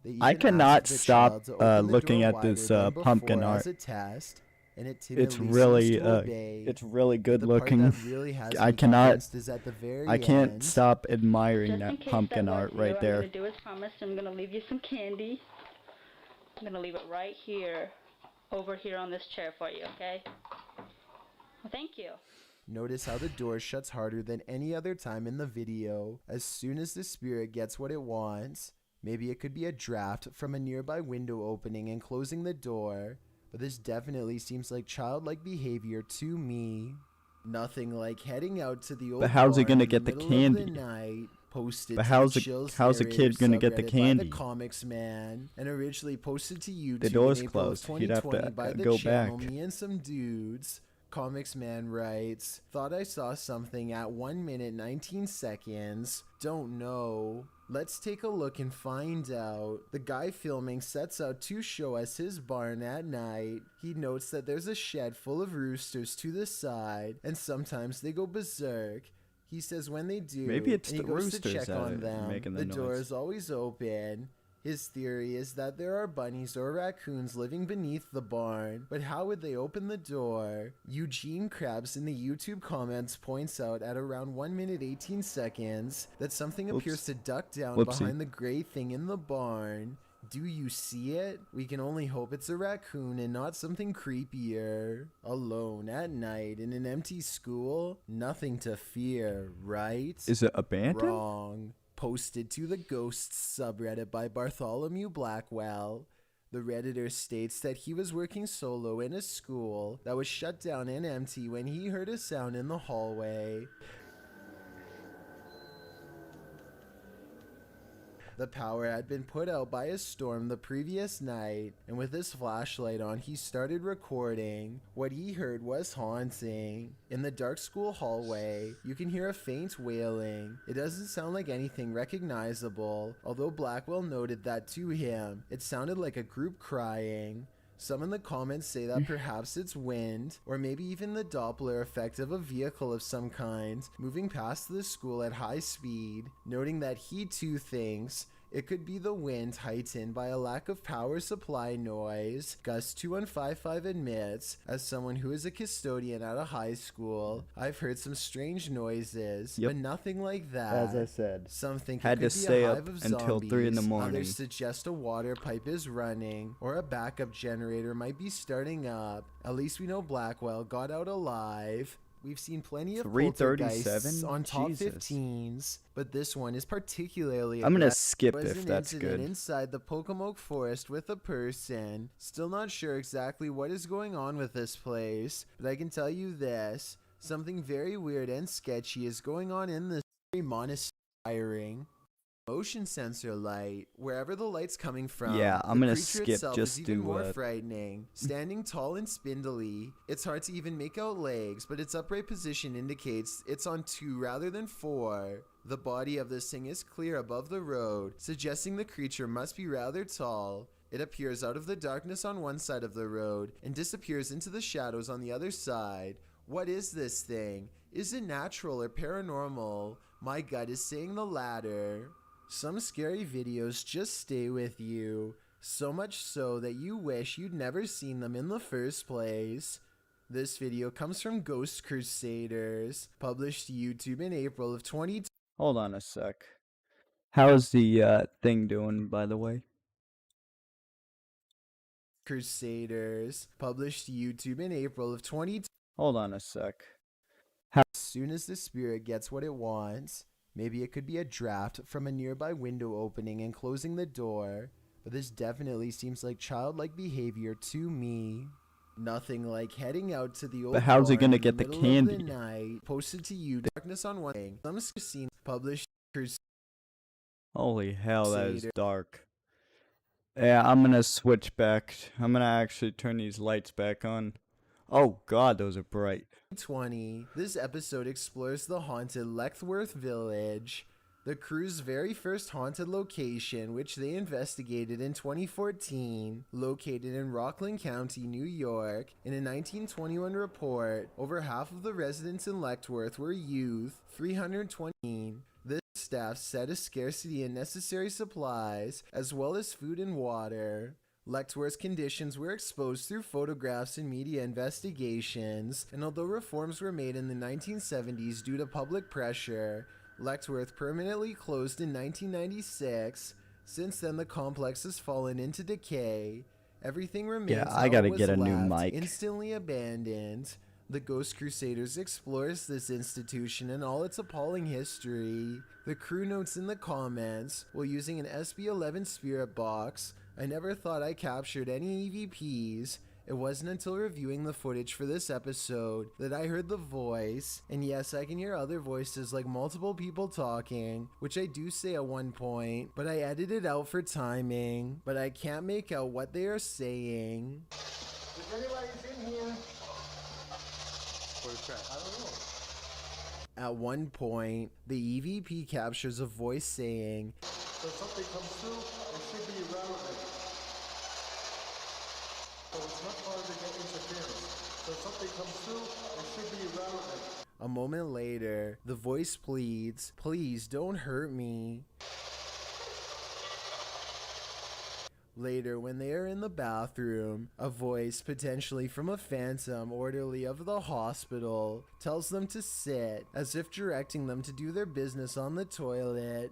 B: They
A: I
B: even
A: cannot
B: asked the
A: stop
B: child to open the
A: looking
B: door
A: at
B: wider
A: this
B: than
A: pumpkin
B: before as
A: art.
B: a test, and it
A: It's
B: timidly
A: really
B: seems to obey.
A: it's really
B: But
A: good
B: the part
A: looking.
B: that really has
A: I
B: me
A: cannot
B: convinced is at the very
A: I can't
B: end.
A: stop admiring
G: Just in
A: that
G: case
A: pumpkin
G: that was
A: art
G: you,
A: right
G: I'm
A: there.
G: going to do as promised. I'm going to leave you some candy. I'm going to leave it right here, over here on this chair for you, okay? Well, thank you.
B: Notice how the door shuts harder than any other time in the video as soon as the spirit gets what it wants. Maybe it could be a draft from a nearby window opening and closing the door, but this definitely seems like childlike behavior to me. Nothing like heading out to the old
A: But how's he
B: barn
A: gonna
B: in
A: get the
B: the middle of the
A: candy?
B: night, posted
A: But
B: to
A: how's
B: the
A: a
B: Chills
A: how's a
B: Narrator
A: kid gonna get the
B: subreddit by the
A: candy?
B: Comics Man, and originally posted to YouTube
A: The door's
B: in April
A: closed.
B: of
A: He'd have
B: 2020
A: to
B: by the
A: go
B: channel
A: back.
B: Me and Some Dudes. Comics Man writes, thought I saw something at 1 minute 19 seconds. Don't know. Let's take a look and find out. The guy filming sets out to show us his barn at night. He notes that there's a shed full of roosters to the side, and sometimes they go berserk. He says when they do,
A: Maybe it's
B: and he
A: the
B: goes
A: roosters
B: to check
A: that
B: on
A: are
B: them,
A: making
B: the
A: the
B: door
A: noise.
B: is always open. His theory is that there are bunnies or raccoons living beneath the barn, but how would they open the door? Eugene Krabs in the YouTube comments points out at around 1 minute 18 seconds that something appears to duck down
A: Whoopsie.
B: behind the gray thing in the barn. Do you see it? We can only hope it's a raccoon and not something creepier. Alone at night in an empty school? Nothing to fear, right?
A: Is it abandoned?
B: Wrong. Posted to the Ghosts subreddit by Bartholomew Blackwell. The Redditor states that he was working solo in a school that was shut down and empty when he heard a sound in the hallway. The power had been put out by a storm the previous night, and with his flashlight on, he started recording. What he heard was haunting. In the dark school hallway, you can hear a faint wailing. It doesn't sound like anything recognizable, although Blackwell noted that to him, it sounded like a group crying. Some in the comments say that perhaps it's wind, or maybe even the Doppler effect of a vehicle of some kind moving past the school at high speed, noting that he too thinks it could be the wind heightened by a lack of power supply noise. Gus2155 admits, as someone who is a custodian at a high school, I've heard some strange noises, but nothing like that.
A: As I said,
B: Some think
A: had
B: it could
A: to
B: be
A: stay
B: a
A: up
B: hive of
A: until 3 in the
B: zombies.
A: morning.
B: Others suggest a water pipe is running, or a backup generator might be starting up. At least we know Blackwell got out alive. We've seen plenty of
A: 337?
B: poltergeists on top
A: Jesus.
B: 15s, but this one is particularly
A: I'm gonna
B: aggressive.
A: skip
B: Was
A: if
B: an
A: that's
B: incident
A: good.
B: inside the Pocomoke forest with a person. Still not sure exactly what is going on with this place, but I can tell you this. Something very weird and sketchy is going on in this monastery. Motion sensor light, wherever the light's coming from.
A: Yeah, I'm
B: the
A: gonna
B: creature
A: skip
B: itself
A: just
B: is even
A: to,
B: more frightening. Standing tall and spindly, it's hard to even make out legs, but its upright position indicates it's on 2 rather than 4. The body of this thing is clear above the road, suggesting the creature must be rather tall. It appears out of the darkness on one side of the road and disappears into the shadows on the other side. What is this thing? Is it natural or paranormal? My gut is saying the latter. Some scary videos just stay with you, so much so that you wish you'd never seen them in the first place. This video comes from Ghost Crusaders, published to YouTube in April of 2020.
A: Hold on a sec. How's the thing doing, by the way?
B: Crusaders, published to YouTube in April of 2020.
A: Hold on a sec.
B: As soon as the spirit gets what it wants, maybe it could be a draft from a nearby window opening and closing the door, but this definitely seems like childlike behavior to me. Nothing like heading out to the old
A: But how's he
B: barn
A: gonna
B: in
A: get the
B: middle of
A: candy?
B: the night, posted to you, darkness on one thing. Some scenes published.
A: Holy hell, that is
B: Crusader.
A: dark. Yeah, I'm gonna switch back. I'm gonna actually turn these lights back on. Oh god, those are bright.
B: 20. This episode explores the haunted Leckworth Village, the crew's very first haunted location, which they investigated in 2014. Located in Rockland County, New York, in a 1921 report, over half of the residents in Leckworth were youth. 320. This staff said a scarcity in necessary supplies, as well as food and water. Letchworth's conditions were exposed through photographs and media investigations, and although reforms were made in the 1970s due to public pressure, Letchworth permanently closed in 1996. Since then, the complex has fallen into decay. Everything remains
A: Yeah, I
B: how
A: gotta
B: it was
A: get a new
B: left,
A: mic.
B: instantly abandoned. The Ghost Crusaders explores this institution and all its appalling history. The crew notes in the comments, while using an SB-11 spirit box, I never thought I captured any EVPs. It wasn't until reviewing the footage for this episode that I heard the voice, and yes, I can hear other voices like multiple people talking, which I do say at one point, but I edited out for timing, but I can't make out what they are saying.
F: If anybody's in here, I don't know.
B: At one point, the EVP captures a voice saying,
F: So if something comes through, it should be irrelevant. So it's much harder to get interference. So if something comes through, it should be irrelevant.
B: a moment later, the voice pleads, please don't hurt me. Later, when they are in the bathroom, a voice, potentially from a phantom orderly of the hospital, tells them to sit, as if directing them to do their business on the toilet.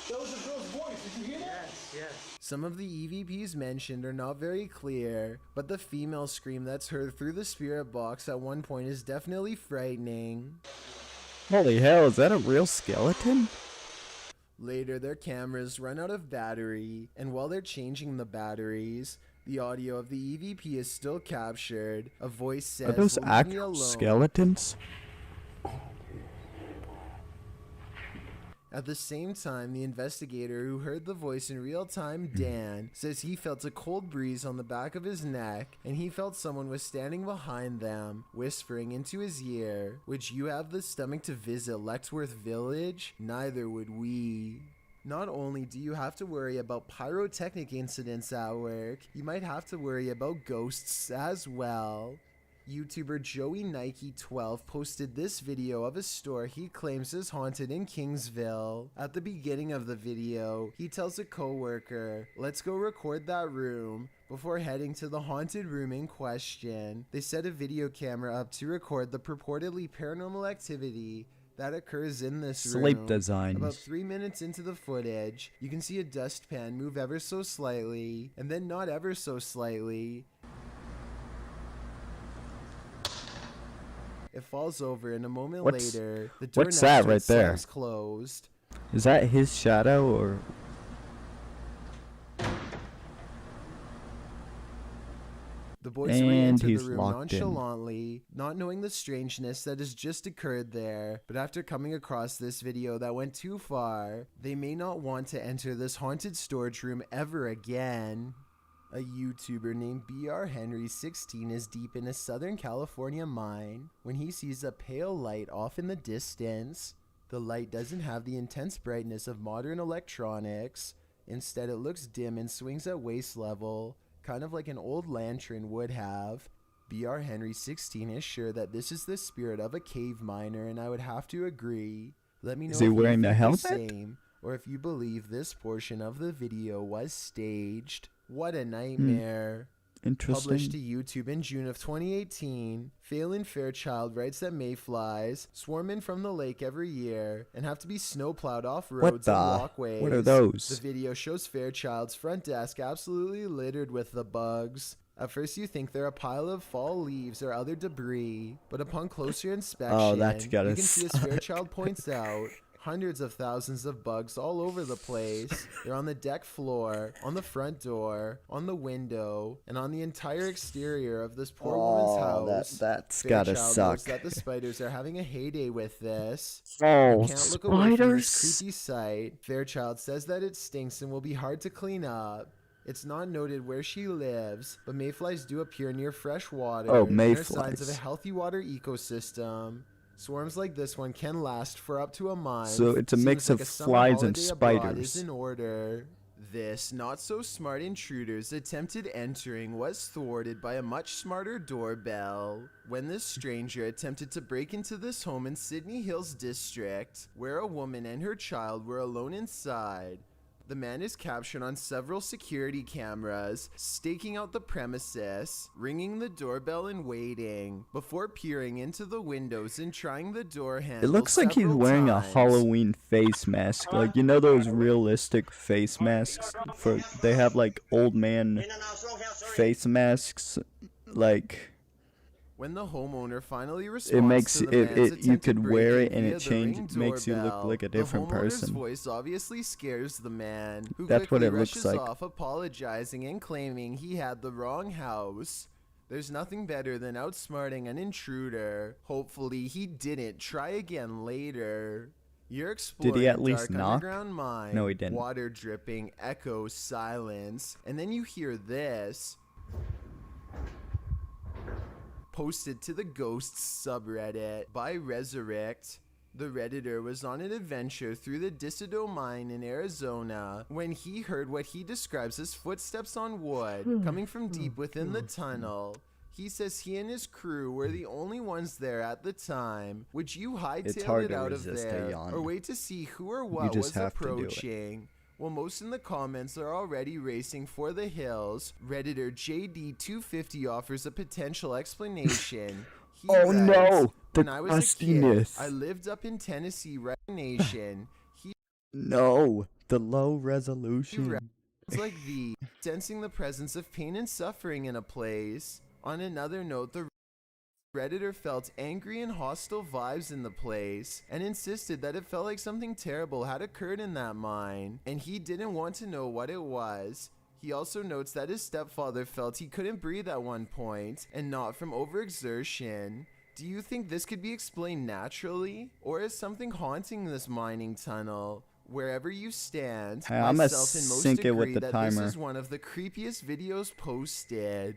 F: That was a girl's voice. Did you hear that?
D: Yes.
B: Some of the EVPs mentioned are not very clear, but the female scream that's heard through the spirit box at one point is definitely frightening.
A: Holy hell, is that a real skeleton?
B: Later, their cameras run out of battery, and while they're changing the batteries, the audio of the EVP is still captured. A voice says,
A: Are those
B: "Leave me
A: actual
B: alone."
A: skeletons?
B: At the same time, the investigator who heard the voice in real time, Dan, says he felt a cold breeze on the back of his neck, and he felt someone was standing behind them, whispering into his ear, "Would you have the stomach to visit Letchworth Village? Neither would we." Not only do you have to worry about pyrotechnic incidents at work, you might have to worry about ghosts as well. YouTuber Joey Nike 12 posted this video of a store he claims is haunted in Kingsville. At the beginning of the video, he tells a coworker, "Let's go record that room," before heading to the haunted room in question. They set a video camera up to record the purportedly paranormal activity that occurs in this
A: Sleep
B: room.
A: designs.
B: About 3 minutes into the footage, you can see a dustpan move ever so slightly, and then not ever so slightly. It falls over, and a moment
A: What's-
B: later, the door
A: what's
B: next
A: that
B: to it
A: right there?
B: slams closed.
A: Is that his shadow or...
B: The boys
A: And
B: re-enter
A: he's
B: the room
A: locked in.
B: nonchalantly, not knowing the strangeness that has just occurred there. But after coming across this video that went too far, they may not want to enter this haunted storage room ever again. A YouTuber named BR Henry 16 is deep in a Southern California mine when he sees a pale light off in the distance. The light doesn't have the intense brightness of modern electronics. Instead, it looks dim and swings at waist level, kind of like an old lantern would have. BR Henry 16 is sure that this is the spirit of a cave miner, and I would have to agree. Let me know
A: Is he
B: if you
A: wearing the
B: think
A: helmet?
B: same, or if you believe this portion of the video was staged. What a nightmare. Published to
A: Interesting.
B: YouTube in June of 2018, Phelan Fairchild writes that mayflies swarm in from the lake every year and have to be snowplowed off roads and
A: the-
B: walkways.
A: what are those?
B: The video shows Fairchild's front desk absolutely littered with the bugs. At first you think they're a pile of fall leaves or other debris, but upon closer inspection,
A: Oh, that's gotta
B: you can see as
A: suck.
B: Fairchild points out, hundreds of thousands of bugs all over the place. They're on the deck floor, on the front door, on the window, and on the entire exterior of this poor woman's house.
A: That's gotta
B: Fairchild
A: suck.
B: notes that the spiders are having a heyday with this.
A: Oh,
B: Can't look away from this
A: spiders?
B: creepy sight. Fairchild says that it stinks and will be hard to clean up. It's not noted where she lives, but mayflies do appear near fresh water.
A: Oh,
B: and are signs of a
A: mayflies.
B: healthy water ecosystem. Swarms like this one can last for up to a month.
A: So it's a
B: Seems
A: mix
B: like
A: of
B: a summer
A: flies and
B: holiday abroad
A: spiders.
B: is in order. This not-so-smart intruder's attempted entering was thwarted by a much smarter doorbell. When this stranger attempted to break into this home in Sydney Hills District, where a woman and her child were alone inside, the man is captured on several security cameras, staking out the premises, ringing the doorbell and waiting, before peering into the windows and trying the door handle.
A: It looks like he's
B: several
A: wearing a
B: times.
A: Halloween face mask. Like, you know those realistic face masks? They have like old man face masks. Like,
B: When the homeowner finally responds
A: it makes
B: to the man's
A: you
B: attempted
A: could wear it
B: break-in
A: and it
B: via the Ring
A: makes you look
B: doorbell,
A: like a different
B: the homeowner's
A: person.
B: voice obviously scares the man, who
A: That's what
B: quickly
A: it looks
B: rushes
A: like.
B: off, apologizing and claiming he had the wrong house. There's nothing better than outsmarting an intruder. Hopefully he didn't try again later. You're exploring
A: Did he at
B: a
A: least
B: dark
A: knock?
B: underground mine.
A: No, he didn't.
B: Water dripping, echoes, silence, and then you hear this. Posted to the Ghosts subreddit by Resurrect. The Redditor was on an adventure through the Disido mine in Arizona when he heard what he describes as footsteps on wood coming from deep within the tunnel. He says he and his crew were the only ones there at the time. Would you
A: It's
B: hightail
A: hard
B: it
A: to
B: out of
A: resist a
B: there
A: yawn.
B: or wait to see who or what
A: just
B: was
A: have to do it.
B: approaching? Well, most in the comments are already racing for the hills. Redditor JD250 offers a potential explanation. He
A: Oh, no,
B: writes,
A: the
B: when I was a kid,
A: crustiness.
B: I lived up in Tennessee Nation. He
A: No, the low
B: writes
A: resolution.
B: like these, sensing the presence of pain and suffering in a place. On another note, the Redditor felt angry and hostile vibes in the place and insisted that it felt like something terrible had occurred in that mine, and he didn't want to know what it was. He also notes that his stepfather felt he couldn't breathe at one point, and not from overexertion. Do you think this could be explained naturally, or is something haunting this mining tunnel? Wherever you stand,
A: Hey, I'ma
B: myself and most
A: sync it with
B: agree
A: the
B: that
A: timer.
B: this is one of the creepiest videos posted.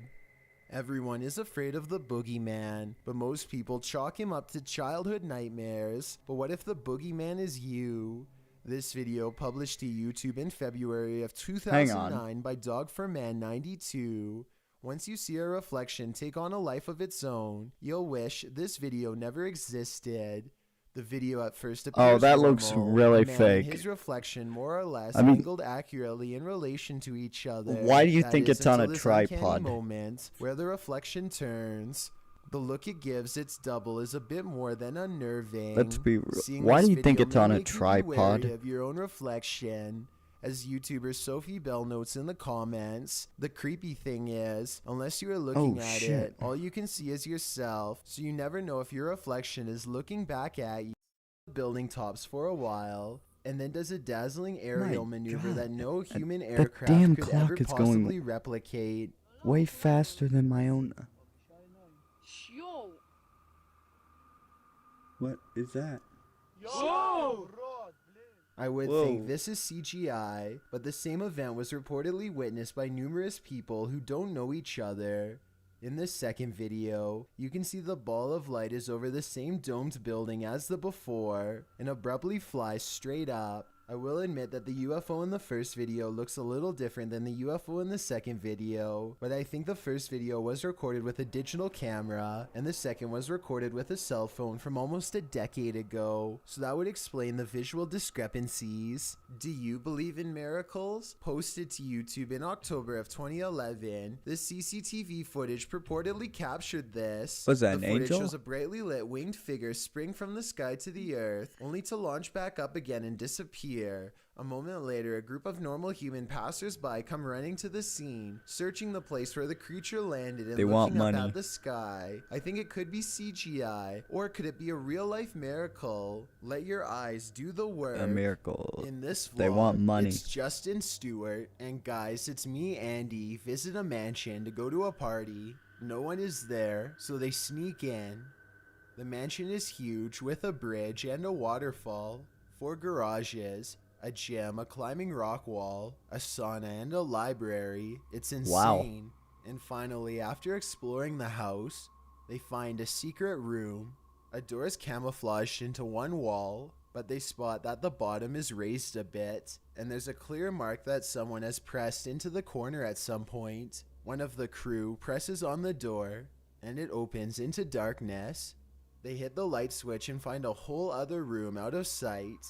B: Everyone is afraid of the boogeyman, but most people chalk him up to childhood nightmares. But what if the boogeyman is you? This video published to YouTube in February of 2009 by Dog4Man92. Once you see a reflection take on a life of its own, you'll wish this video never existed. The video at first appears
A: that looks
B: normal.
A: really
B: The man
A: fake.
B: and his reflection more or less
A: I mean-
B: angled accurately in relation to each other.
A: Why do you
B: That
A: think
B: is,
A: it's on a
B: until this uncanny
A: tripod?
B: moment where the reflection turns. The look it gives its double is a bit more than unnerving.
A: Let's be real.
B: Seeing
A: Why
B: this
A: do you think
B: video
A: it's
B: may
A: on a
B: make you be wary
A: tripod?
B: of your own reflection. As YouTuber Sophie Bell notes in the comments, the creepy thing is, unless you are looking
A: Oh,
B: at
A: shit.
B: it, all you can see is yourself, so you never know if your reflection is looking back at you. Building tops for a while, and then does a dazzling aerial
A: My
B: maneuver
A: God,
B: that no human
A: that
B: aircraft
A: damn
B: could
A: clock
B: ever
A: is going
B: possibly replicate.
A: Way faster than my own.
H: Yo!
A: What is that?
H: Yo!
B: I would
A: Whoa.
B: think this is CGI, but the same event was reportedly witnessed by numerous people who don't know each other. In this second video, you can see the ball of light is over the same domed building as the before and abruptly flies straight up. I will admit that the UFO in the first video looks a little different than the UFO in the second video, but I think the first video was recorded with a digital camera and the second was recorded with a cell phone from almost a decade ago, so that would explain the visual discrepancies. Do you believe in miracles? Posted to YouTube in October of 2011, this CCTV footage purportedly captured this.
A: Was that
B: The
A: an
B: footage
A: angel?
B: shows a brightly lit winged figure spring from the sky to the earth, only to launch back up again and disappear. A moment later, a group of normal human passers-by come running to the scene, searching the place where the creature landed and
A: They want
B: looking up
A: money.
B: at the sky. I think it could be CGI, or could it be a real-life miracle? Let your eyes do the work.
A: A miracle.
B: In this vlog,
A: They want money.
B: it's Justin Stewart, and guys, it's me, Andy, visit a mansion to go to a party. No one is there, so they sneak in. The mansion is huge, with a bridge and a waterfall, 4 garages, a gym, a climbing rock wall, a sauna, and a library. It's insane.
A: Wow.
B: And finally, after exploring the house, they find a secret room. A door is camouflaged into one wall. but they spot that the bottom is raised a bit, and there's a clear mark that someone has pressed into the corner at some point. One of the crew presses on the door, and it opens into darkness. They hit the light switch and find a whole other room out of sight.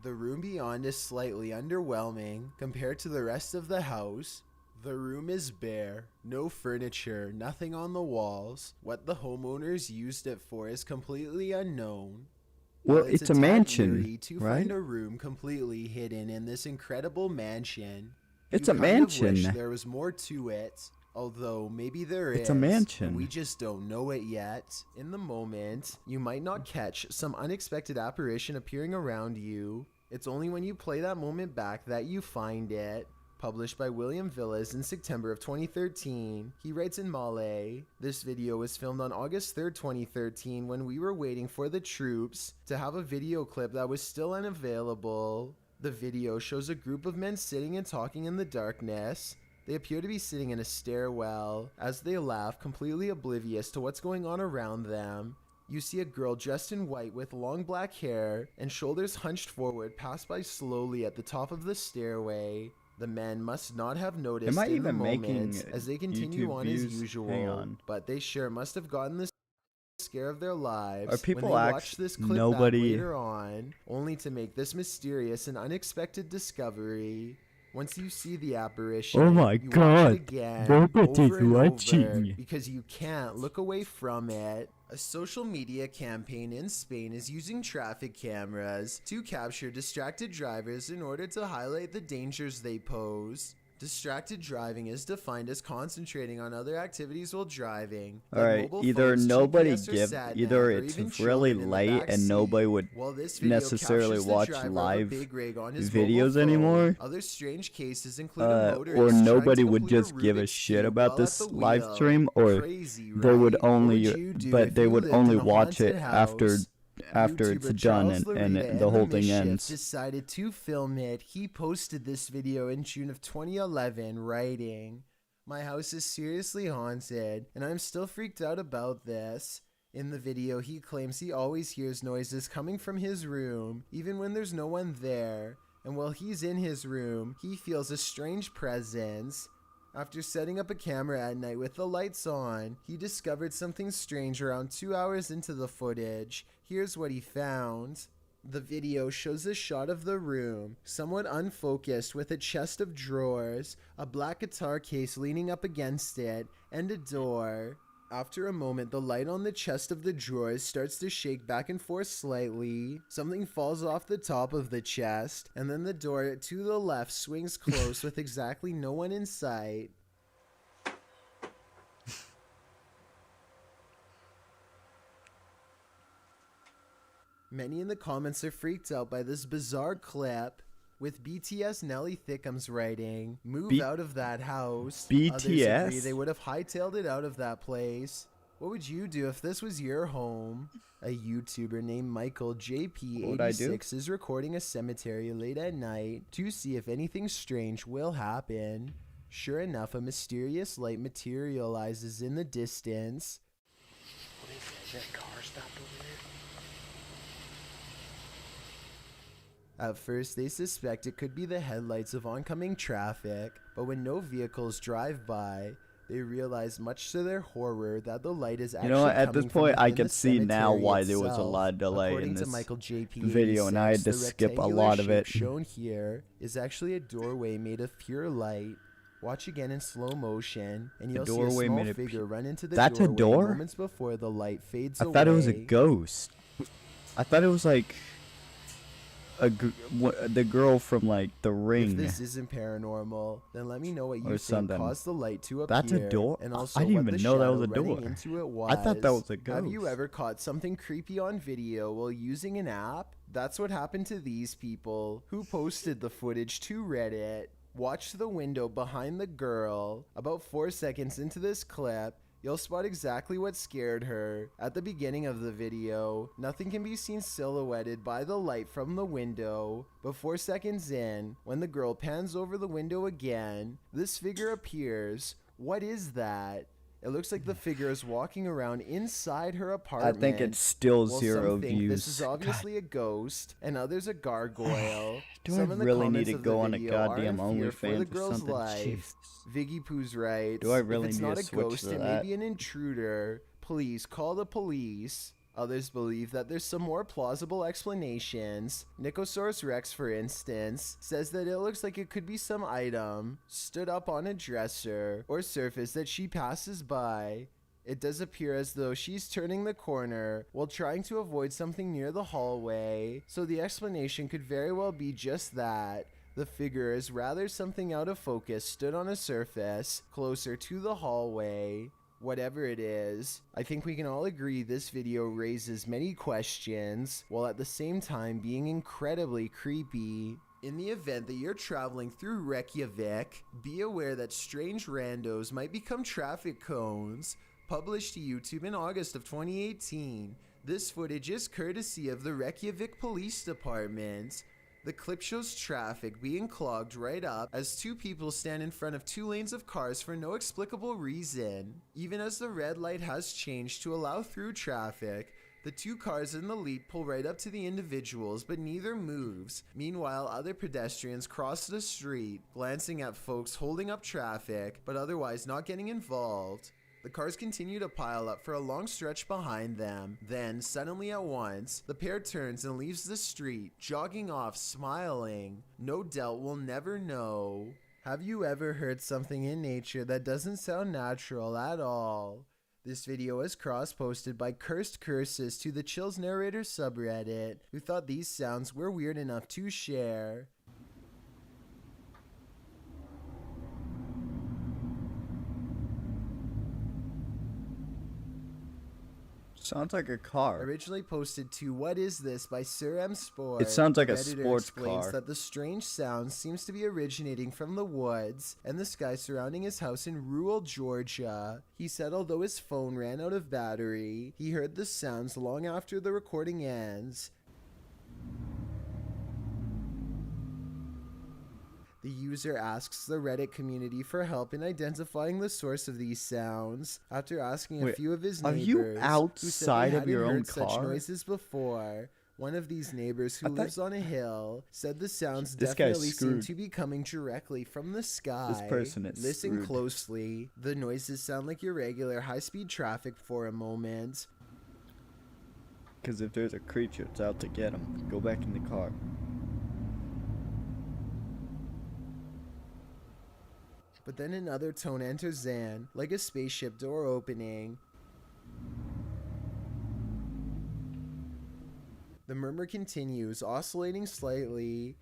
B: The room beyond is slightly underwhelming compared to the rest of the house. The room is bare, no furniture, nothing on the walls. What the homeowners used it for is completely unknown.
A: Well,
B: While
A: it's a
B: tad
A: mansion,
B: eerie to
A: right?
B: find a room completely hidden in this incredible mansion.
A: It's
B: You
A: a
B: kind of wish
A: mansion.
B: there was more to it, although maybe there is.
A: It's a mansion.
B: And we just don't know it yet. In the moment, you might not catch some unexpected apparition appearing around you. It's only when you play that moment back that you find it. Published by William Villas in September of 2013. He writes in Malay, "This video was filmed on August 3rd, 2013 when we were waiting for the troops to have a video clip that was still unavailable. The video shows a group of men sitting and talking in the darkness. They appear to be sitting in a stairwell. As they laugh, completely oblivious to what's going on around them. You see a girl dressed in white with long black hair and shoulders hunched forward pass by slowly at the top of the stairway. The men must not have noticed
A: Am I
B: in the
A: even making
B: moment as they continue
A: YouTube
B: on as
A: views?
B: usual,
A: Hang on.
B: but they sure must have gotten the scare of their lives
A: Are people
B: when they watched this clip back
A: nobody-
B: later on, only to make this mysterious and unexpected discovery. Once you see the apparition,
A: Oh my
B: you
A: God,
B: watch it again,
A: nobody's
B: over and
A: watching.
B: over, because you can't look away from it. A social media campaign in Spain is using traffic cameras to capture distracted drivers in order to highlight the dangers they pose. Distracted driving is defined as concentrating on other activities while driving. like
A: Alright,
B: mobile
A: either
B: phones,
A: nobody
B: GPS, or
A: give,
B: sat
A: either
B: nav, or
A: it's
B: even
A: really
B: children in the
A: late
B: back
A: and nobody
B: seat.
A: would
B: While this video
A: necessarily
B: captures the
A: watch
B: driver of a
A: live
B: big rig on his mobile
A: videos
B: phone,
A: anymore.
B: Other strange cases include a
A: Or
B: motorist trying
A: nobody
B: to
A: would
B: complete a
A: just give a
B: Rubik's
A: shit
B: Cube
A: about
B: while
A: this
B: at the
A: live
B: wheel.
A: stream, or
B: Crazy,
A: they would
B: right? What
A: only,
B: you do
A: but
B: if
A: they
B: you
A: would
B: lived
A: only
B: in a
A: watch
B: haunted
A: it
B: house?
A: after it's
B: YouTuber
A: done
B: Charles
A: and
B: Larita
A: the whole
B: the
A: thing
B: Mischief
A: ends.
B: decided to film it. He posted this video in June of 2011, writing, "My house is seriously haunted, and I'm still freaked out about this." In the video, he claims he always hears noises coming from his room, even when there's no one there. And while he's in his room, he feels a strange presence. After setting up a camera at night with the lights on, he discovered something strange around 2 hours into the footage. Here's what he found. The video shows a shot of the room, somewhat unfocused, with a chest of drawers, a black guitar case leaning up against it, and a door. After a moment, the light on the chest of the drawers starts to shake back and forth slightly. Something falls off the top of the chest, and then the door to the left swings close with exactly no one in sight. Many in the comments are freaked out by this bizarre clip, with BTS Nelly Thickums writing, "Move out of that house." Others agree
A: BTS?
B: they would have hightailed it out of that place. What would you do if this was your home? A YouTuber named Michael
A: What would I do?
B: JP86 is recording a cemetery late at night to see if anything strange will happen. Sure enough, a mysterious light materializes in the distance.
F: Is that car stopped over there?
B: At first, they suspect it could be the headlights of oncoming traffic, but when no vehicles drive by, they realize, much to their horror, that the light is actually
A: You know what, at this
B: coming from
A: point, I
B: within
A: can
B: the
A: see now
B: cemetery
A: why there was a
B: itself.
A: lot of delay in
B: According to
A: this
B: Michael JP
A: video, and I had to
B: the
A: skip a
B: rectangular
A: lot of
B: shape
A: it.
B: shown here is actually a doorway made of pure light. Watch again in slow motion, and you'll see a
A: doorway
B: small
A: made of
B: figure run into the
A: That's a
B: doorway
A: door?
B: moments before the light fades
A: I
B: away.
A: thought it was a ghost. I thought it was like the girl from like The
B: If
A: Ring.
B: this isn't paranormal, then let me know what you
A: Or
B: think
A: something.
B: caused the light to appear.
A: That's a door?
B: And
A: I
B: also
A: didn't
B: what
A: even
B: the
A: know that was
B: shadow
A: a
B: running
A: door.
B: into it was.
A: I thought that was a
B: Have you
A: ghost.
B: ever caught something creepy on video while using an app? That's what happened to these people who posted the footage to Reddit. Watch the window behind the girl. About 4 seconds into this clip, you'll spot exactly what scared her. At the beginning of the video, nothing can be seen silhouetted by the light from the window. But 4 seconds in, when the girl pans over the window again, this figure appears. What is that? It looks like the figure is walking around inside her
A: I
B: apartment.
A: think it's still
B: Well,
A: zero
B: some think
A: views.
B: this is obviously a ghost, and others a gargoyle.
A: Do
B: Some
A: I
B: in the
A: really need
B: comments
A: to
B: of the
A: go on a
B: video are
A: goddamn
B: in fear for the
A: OnlyFans or
B: girl's
A: something?
B: life.
A: Jesus.
B: Viggy Poos writes,
A: Do I really
B: if it's
A: need
B: not
A: to
B: a
A: switch
B: ghost,
A: to
B: it may
A: that?
B: be an intruder. Please call the police. Others believe that there's some more plausible explanations. Nicosaurus Rex, for instance, says that it looks like it could be some item stood up on a dresser or surface that she passes by. It does appear as though she's turning the corner while trying to avoid something near the hallway, so the explanation could very well be just that. The figure is rather something out of focus stood on a surface closer to the hallway. Whatever it is, I think we can all agree this video raises many questions, while at the same time being incredibly creepy. In the event that you're traveling through Reykjavik, be aware that strange randos might become traffic cones. Published to YouTube in August of 2018, this footage is courtesy of the Reykjavik Police Department. The clip shows traffic being clogged right up as two people stand in front of two lanes of cars for no explicable reason. Even as the red light has changed to allow through traffic, the two cars in the lead pull right up to the individuals, but neither moves. Meanwhile, other pedestrians cross the street, glancing at folks holding up traffic, but otherwise not getting involved. The cars continue to pile up for a long stretch behind them. Then, suddenly at once, the pair turns and leaves the street, jogging off, smiling. No doubt we'll never know. Have you ever heard something in nature that doesn't sound natural at all? This video is cross-posted by Cursed Curses to the Chills Narrator subreddit, who thought these sounds were weird enough to share.
A: Sounds like a car.
B: Originally posted to What Is This by Sir M Sport.
A: It sounds like a
B: Redditor
A: sports
B: explains
A: car.
B: that the strange sound seems to be originating from the woods and the sky surrounding his house in rural Georgia. He said although his phone ran out of battery, he heard the sounds long after the recording ends. The user asks the Reddit community for help in identifying the source of these sounds. After asking a
A: Wait,
B: few of his
A: are
B: neighbors,
A: you
B: who said
A: outside
B: they
A: of your
B: hadn't
A: own
B: heard such
A: car?
B: noises before, one of these neighbors who
A: I thought-
B: lives on a hill said the sounds
A: This guy's
B: definitely seem
A: screwed.
B: to be coming directly from the sky.
A: This person is
B: Listen
A: screwed.
B: closely. The noises sound like irregular high-speed traffic for a moment.
A: Because if there's a creature, it's out to get him. Go back in the car.
B: But then another tone enters Zan, like a spaceship door opening. The murmur continues, oscillating slightly.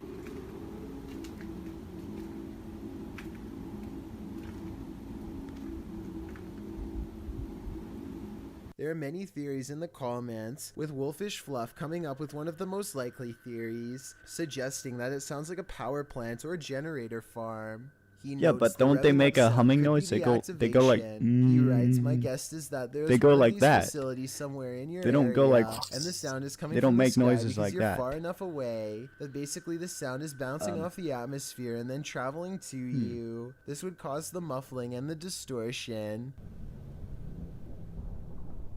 B: There are many theories in the comments, with Wolfish Fluff coming up with one of the most likely theories, suggesting that it sounds like a power plant or a generator farm. He
A: Yeah,
B: notes
A: but
B: the
A: don't they
B: revving
A: make
B: up
A: a
B: sound
A: humming
B: could be
A: noise?
B: the
A: They go like,
B: activation. He writes, my guess is that there's
A: They go
B: one of
A: like
B: these
A: that.
B: facilities somewhere in your
A: They don't go like-
B: area, and the sound is coming
A: they
B: from
A: don't
B: the
A: make
B: sky
A: noises
B: because
A: like
B: you're
A: that.
B: far enough away that basically the sound is bouncing off the atmosphere and then traveling to you. This would cause the muffling and the distortion.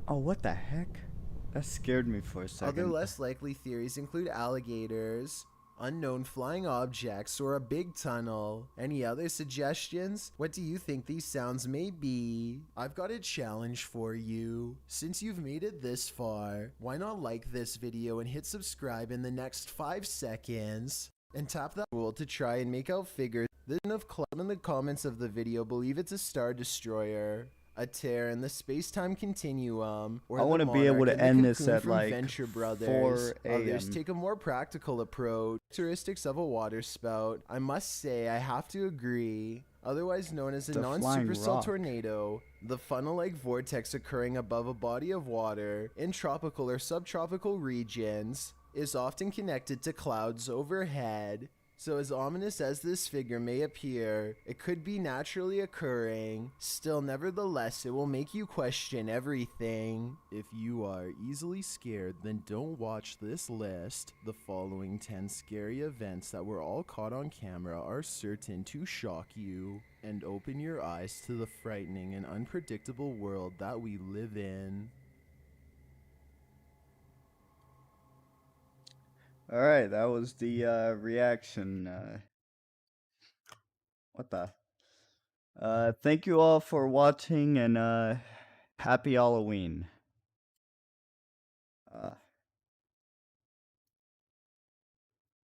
A: Oh, what the heck? That scared me for a second.
B: Other less likely theories include alligators, unknown flying objects, or a big tunnel. Any other suggestions? What do you think these sounds may be? I've got a challenge for you. Since you've made it this far, why not like this video and hit subscribe in the next 5 seconds? And tap that tool to try and make out figures. Then of club in the comments of the video believe it's a star destroyer, a tear in the space-time continuum, or
A: I
B: the
A: wanna be able
B: monarch
A: to
B: in the
A: end this
B: cocoon
A: at,
B: from
A: like,
B: Venture Brothers.
A: 4
B: Others
A: a.m.
B: take a more practical approach. Characteristics of a water spout. I must say, I have to agree. Otherwise known as a
A: It's a flying
B: non-supercell
A: rock.
B: tornado, the funnel-like vortex occurring above a body of water in tropical or subtropical regions is often connected to clouds overhead. So, as ominous as this figure may appear, it could be naturally occurring. Still, nevertheless, it will make you question everything. If you are easily scared, then don't watch this list. The following 10 scary events that were all caught on camera are certain to shock you and open your eyes to the frightening and unpredictable world that we live in.
A: All right, that was the reaction. What the? Thank you all for watching and happy Halloween.